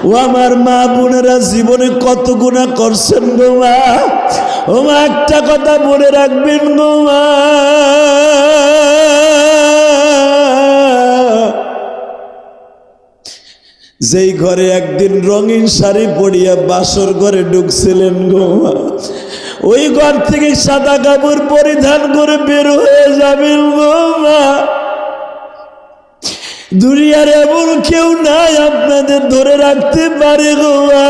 ও আমার মা বোনেরা জীবনে কত গুনাহ করছেন গো মা। ও মা একটা কথা মনে রাখবেন গো মা, যেই ঘরে একদিন রঙিন শাড়ি পরিয়া বাসর ঘরে ঢুকছিলেন গো মা, ওই ঘর থেকে সাদা কাপড় পরিধান করে বের হয়ে যাবেন গো মা। দুনিয়ার এমন কেউ নাই আপনাদের ধরে রাখতে পারে গো মা।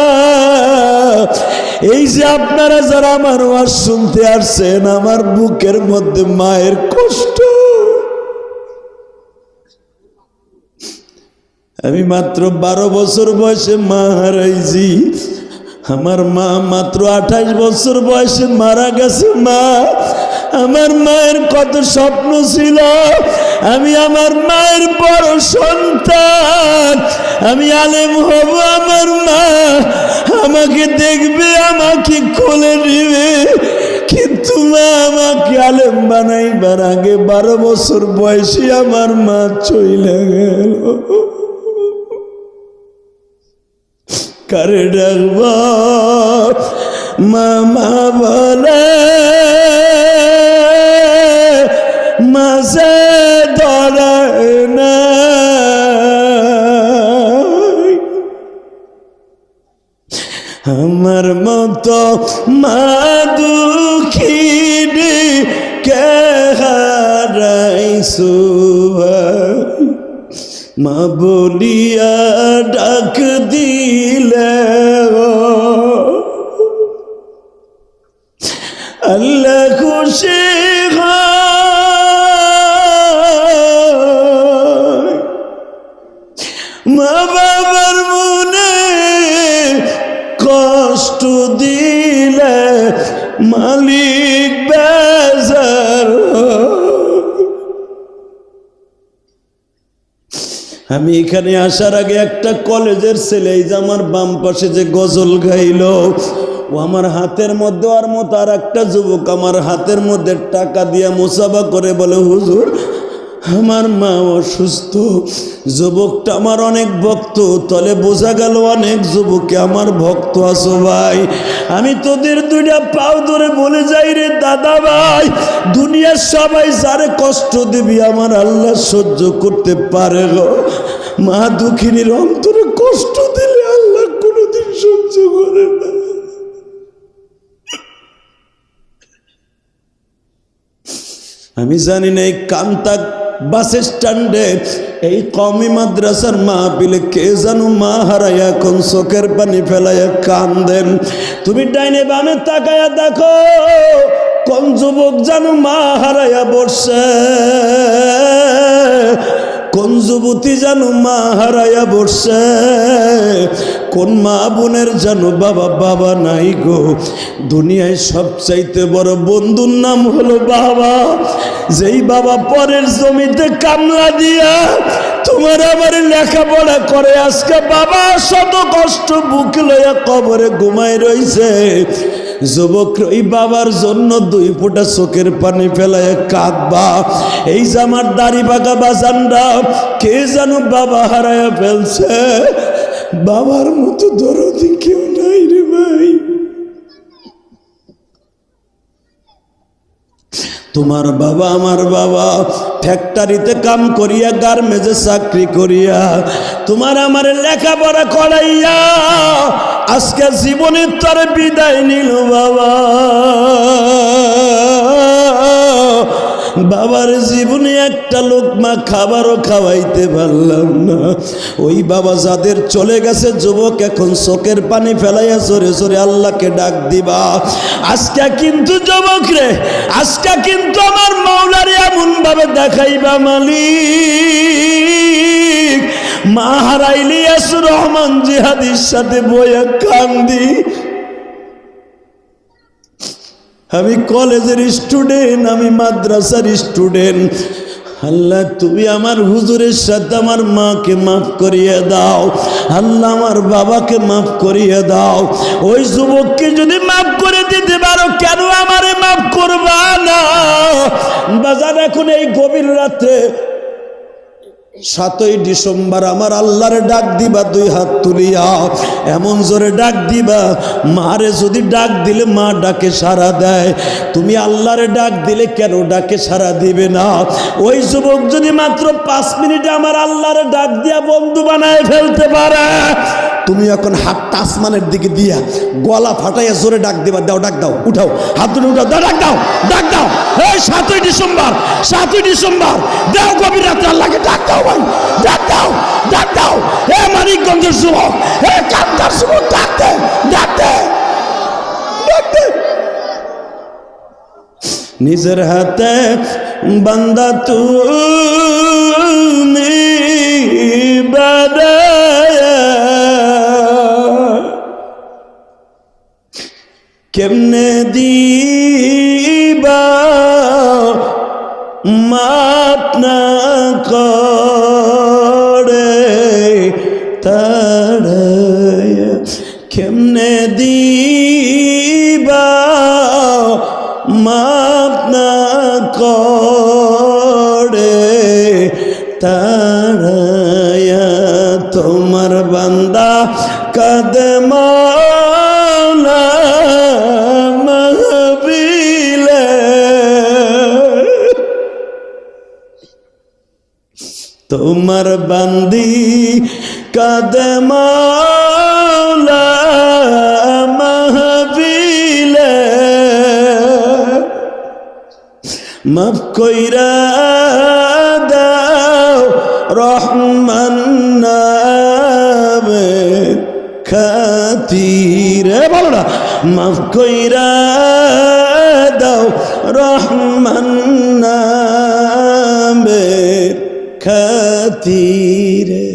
এই যে আপনারা যারা আমার ওয়াজ শুনতে আসছেন, আমার বুকের মধ্যে মায়ের কষ্ট। আমি মাত্র 12 বছর বয়সে মা হারাইছি। আমার মা মাত্র 28 বছর বয়সে মারা গেছে। মা, আমার মায়ের কত স্বপ্ন ছিল, আমি আমার মায়ের বড় সন্তান, আমি আলেম হব, আমার মা আমাকে দেখবে, আমাকে কোলে নিবে। কিন্তু মা আমাকে আলেম বানাইবার আগে 12 বছর বয়সে আমার মা চলে গেল। কারে ডাকব মামা বলে মাঝে ধরে না। আমার মতো মা দুঃখিনী কে হারাইছো মা বলিয়া ডাক দিলে আল্লাহ খুশি হয়। মা বাবার মনে কষ্ট দিলে মালিক বেজার। আমি এখানে আসার আগে একটা কলেজের ছেলে, এই যে আমার বাম পাশে যে গজল গাইল, ও আমার হাতের মধ্যে আর মতো আর একটা যুবক আমার হাতের মধ্যে টাকা দিয়া মুসাফা করে বলে, হুজুর আমার মা অসুস্থ। যুবকটা আমার অনেক ভক্ত, তলে বোঝা গেল অনেক যুবকে আমার ভক্ত আছো ভাই। আমি তোদের দুইটা পাও ধরে বলে যাই রে দাদা ভাই, দুনিয়ার সবাই যারে কষ্ট দিবি আমার আল্লাহ সহ্য করতে পারে গো। মা দুঃখিনীর অন্তরে কষ্ট দিলে আল্লাহ কোনোদিন সহ্য করে না। আমি জানি না এই কান্তা বাস স্ট্যান্ডে এই কওমি মাদ্রাসার মাহফিলে কে জানো মা হারাইয়া কোন চোখের পানি ফেলাইয়া কান্দেন। তুমি ডাইনে বামে তাকায়া দেখো, কোন যুবক জানো মা হারাইয়া বসছে, কোন যুবতী জানো মা হারাইয়া বসছে, কোন মা বোনের জানো বাবা নাই গো। দুনিয়ায় সবচাইতে বড় বন্ধুর নাম হলো বাবা। যেই বাবা পরের জমিতে কামলা দিয়া তোমার আমার লেখাপড়া করে, আজকে বাবা শত কষ্ট বুক লইয়া কবরে ঘুমায় রইছে। যুবক ওই বাবার জন্য 2 ফোঁটা চোখের পানি ফেলায় কাঁদবা। এই যে আমার দাড়ি পাকা বাজানরা, কে জানো বাবা হারায়া ফেলছে, বাবার মতো দরদি কেউ নাই রে ভাই। তোমার বাবা আমার বাবা ফ্যাক্টরিতে কাম করিয়া, গার্মেন্টসে চাকরি করিয়া, তোমার আমার লেখাপড়া করাইয়া আজকে জীবনের তরে বিদায় নিল বাবা। বাবার জীবনে একটা লোকমা খাবারও খাওয়াইতে পারলাম না। ওই বাবা যাদের চলে গেছে যুবক, এখন চোখের পানি ফেলাইয়া জোরে জোরে আল্লাহকে ডাক দিবা। আজকে কিন্তু যুবক রে, আজকে কিন্তু আমার মাওলারে এমন ভাবে দেখাইবা মালিক, মা হারাইলি ইয়াসুর রহমান জিহাদির সাথে বইয়া কান্দি। আমি কলেজের স্টুডেন্ট, আমি মাদ্রাসার স্টুডেন্ট। আল্লাহ তুমি আমার হুজুরের সাথে আমার মাকে মাফ করিয়ে দাও। আল্লাহ আমার বাবাকে মাফ করিয়ে দাও। ওই যুবককে যদি মাফ করে দিতে পারো, কেন আমারে মাফ করবা না? বাজার এখন এই গভীর রাতে 7ই ডিসেম্বর আমার আল্লাহরে ডাক দিবা, 2 হাত তুলিয়া এমন জোরে ডাক দিবা, মারে যদি ডাক দিলে মা ডাকে সাড়া দেয়, তুমি আল্লাহরে ডাক দিলে কেন ডাকে সাড়া দিবে না? ওই যুবক যদি মাত্র 5 মিনিটে আমার আল্লাহরে ডাক দিয়া বন্ধু বানায় ফেলতে পারে, তুমি এখন হাতটা আসমানের দিকে দিয়া গলা ফাটাইয়া জোরে ডাক দিবা, দাও ডাক দাও, উঠাও হাত দুটো উঠাও, দাও ডাক দাও, ডাক দাও। এই 7ই ডিসেম্বর, 7ই ডিসেম্বর দাও, গভীর রাতে আল্লাহকে ডাক দাও ভাই, ডাক দাও, ডাক দাও। এ মানিকগঞ্জের যুবক, এ কান্দার যুবক, ডাক দে, ডাক দে, ডাক দে। নিজের হাতে বান্দা তুমি বানায়া কেমনে দিবা মাপ না করে তাড়ায়া, কেমনে দিবা মাপ না করে তাড়ায়া, তোমার বান্দা কাঁদে মাওলা মাহবিলে, তোমার বান্দি কাঁদে মাওলা মাহবিলে, মাফ কইরা দাও রহমান নামে খাতিরে, বলো না, মাফ কইরা দাও রহমান নামে খাতিরে।